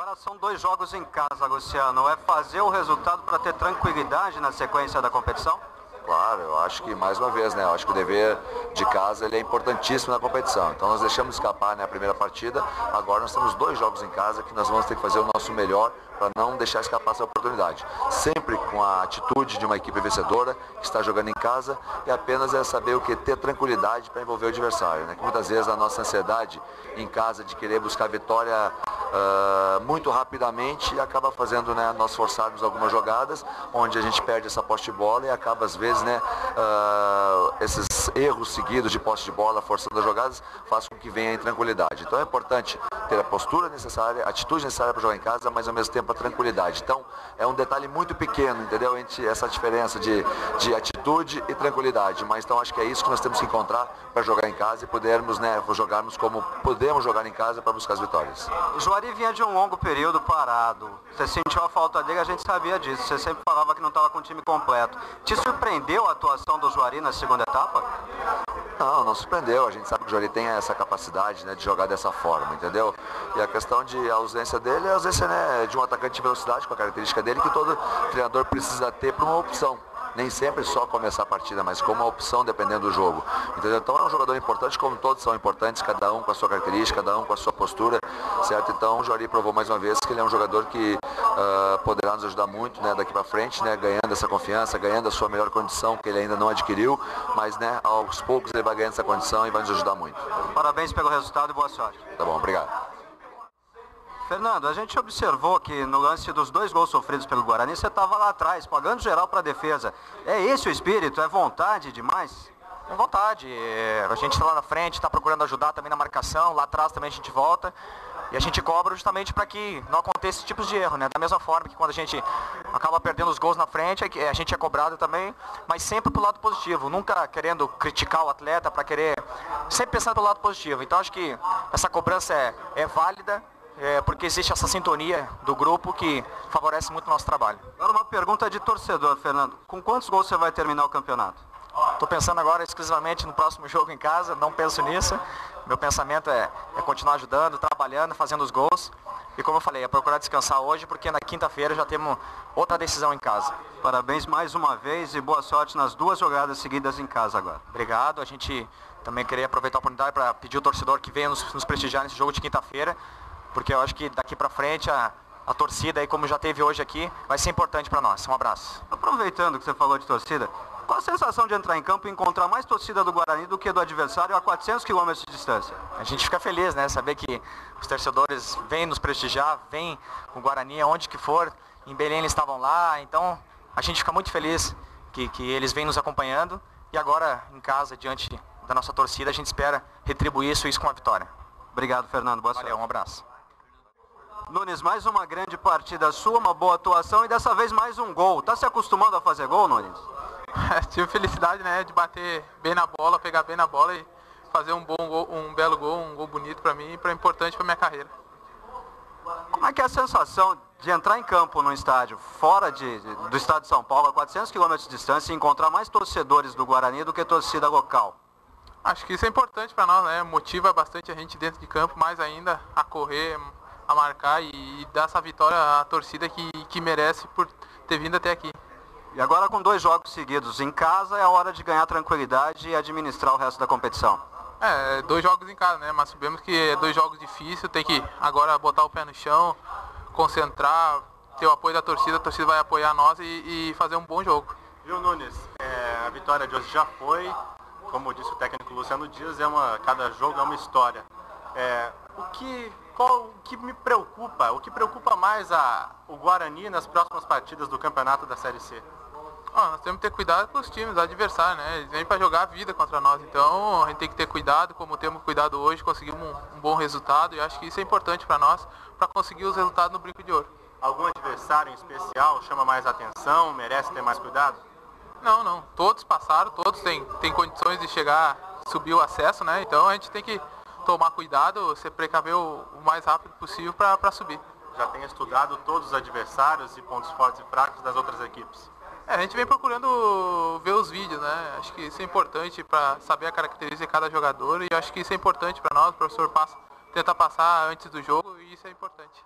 Agora são 2 jogos em casa, Luciano. É fazer o resultado para ter tranquilidade na sequência da competição? Claro, eu acho que, mais uma vez, né, eu acho que o dever de casa ele é importantíssimo na competição. Então nós deixamos escapar, né, a primeira partida, agora nós temos 2 jogos em casa que nós vamos ter que fazer o nosso melhor para não deixar escapar essa oportunidade. Sempre com a atitude de uma equipe vencedora que está jogando em casa, e apenas é saber o que? Ter tranquilidade para envolver o adversário. Né? Que muitas vezes a nossa ansiedade em casa de querer buscar vitória muito rapidamente acaba fazendo, né, nós forçarmos algumas jogadas onde a gente perde essa posse de bola e acaba às vezes, né, esses erros seguidos de posse de bola, forçando as jogadas, faz com que venha a intranquilidade. Então é importante ter a postura necessária, a atitude necessária para jogar em casa, mas ao mesmo tempo a tranquilidade. Então é um detalhe muito pequeno, entendeu? Entre essa diferença de atitude e tranquilidade. Mas então acho que é isso que nós temos que encontrar para jogar em casa e podermos, né, jogarmos como podemos jogar em casa para buscar as vitórias. O Juari vinha de um longo período parado. Você sentiu a falta dele, a gente sabia disso. Você sempre falava que não estava com o time completo. Te surpreendeu a atuação do Juari na segunda etapa? Não surpreendeu. A gente sabe que o Juari tem essa capacidade, né, de jogar dessa forma, entendeu? E a questão de ausência dele é a ausência, né, de um atacante de velocidade, com a característica dele, que todo treinador precisa ter para uma opção. Nem sempre só começar a partida, mas como uma opção dependendo do jogo. Entendeu? Então é um jogador importante, como todos são importantes, cada um com a sua característica, cada um com a sua postura, certo? Então o Juari provou mais uma vez que ele é um jogador que poderá nos ajudar muito, né, daqui para frente, né, ganhando essa confiança, ganhando a sua melhor condição, que ele ainda não adquiriu, mas, né, aos poucos ele vai ganhando essa condição e vai nos ajudar muito. Parabéns pelo resultado e boa sorte. Tá bom, obrigado. Fernando, a gente observou que no lance dos 2 gols sofridos pelo Guarani, você estava lá atrás, pagando geral para a defesa. É esse o espírito? É vontade demais? É vontade. A gente está lá na frente, está procurando ajudar também na marcação, lá atrás também a gente volta. E a gente cobra justamente para que não aconteça esse tipo de erro, né? Da mesma forma que quando a gente acaba perdendo os gols na frente, a gente é cobrado também, mas sempre pro lado positivo, nunca querendo criticar o atleta, para querer, sempre pensando pelo lado positivo. Então acho que essa cobrança é válida, porque existe essa sintonia do grupo que favorece muito o nosso trabalho. Agora uma pergunta de torcedor, Fernando. Com quantos gols você vai terminar o campeonato? Estou pensando agora exclusivamente no próximo jogo em casa, não penso nisso. Meu pensamento é continuar ajudando, trabalhando, fazendo os gols. E como eu falei, é procurar descansar hoje, porque na quinta-feira já temos outra decisão em casa. Parabéns mais uma vez e boa sorte nas 2 jogadas seguidas em casa agora. Obrigado. A gente também queria aproveitar a oportunidade para pedir ao torcedor que venha nos prestigiar nesse jogo de quinta-feira, porque eu acho que daqui para frente a torcida, aí, como já teve hoje aqui, vai ser importante para nós. Um abraço. Aproveitando que você falou de torcida, qual a sensação de entrar em campo e encontrar mais torcida do Guarani do que do adversário a 400 km de distância? A gente fica feliz, né? Saber que os torcedores vêm nos prestigiar, vêm com o Guarani aonde que for. Em Belém eles estavam lá, então a gente fica muito feliz que eles vêm nos acompanhando. E agora, em casa, diante da nossa torcida, a gente espera retribuir isso com uma vitória. Obrigado, Fernando. Boa sorte. Valeu, um abraço. Nunes, mais uma grande partida sua, uma boa atuação e dessa vez mais um gol. Tá se acostumando a fazer gol, Nunes? Tive felicidade, né, de bater bem na bola, pegar bem na bola e fazer um bom gol, um belo gol, um gol bonito para mim e importante para minha carreira. Como é que é a sensação de entrar em campo num estádio fora do estado de São Paulo, a 400 km de distância, e encontrar mais torcedores do Guarani do que torcida local? Acho que isso é importante para nós, né? Motiva bastante a gente dentro de campo, mais ainda a correr, a marcar e dar essa vitória à torcida que merece por ter vindo até aqui. E agora com 2 jogos seguidos em casa, é a hora de ganhar tranquilidade e administrar o resto da competição. 2 jogos em casa, né? Mas sabemos que é 2 jogos difíceis, tem que agora botar o pé no chão, concentrar, ter o apoio da torcida, a torcida vai apoiar nós e fazer um bom jogo. Viu, Nunes? A vitória de hoje já foi, como disse o técnico Luciano Dias, cada jogo é uma história. O que me preocupa, o que preocupa mais o Guarani nas próximas partidas do campeonato da Série C? Nós temos que ter cuidado com os times, adversários, né? Eles vêm para jogar a vida contra nós, então a gente tem que ter cuidado, como temos cuidado hoje, conseguimos um bom resultado e acho que isso é importante para nós, para conseguir os resultados no Brinco de Ouro. Algum adversário em especial chama mais atenção, merece ter mais cuidado? Não, todos passaram, todos têm condições de chegar, subir o acesso, né? Então a gente tem que tomar cuidado, se precaver o mais rápido possível para subir. Já tem estudado todos os adversários e pontos fortes e fracos das outras equipes? A gente vem procurando ver os vídeos, né? Acho que isso é importante para saber a característica de cada jogador e acho que isso é importante para nós, o professor tenta passar antes do jogo e isso é importante.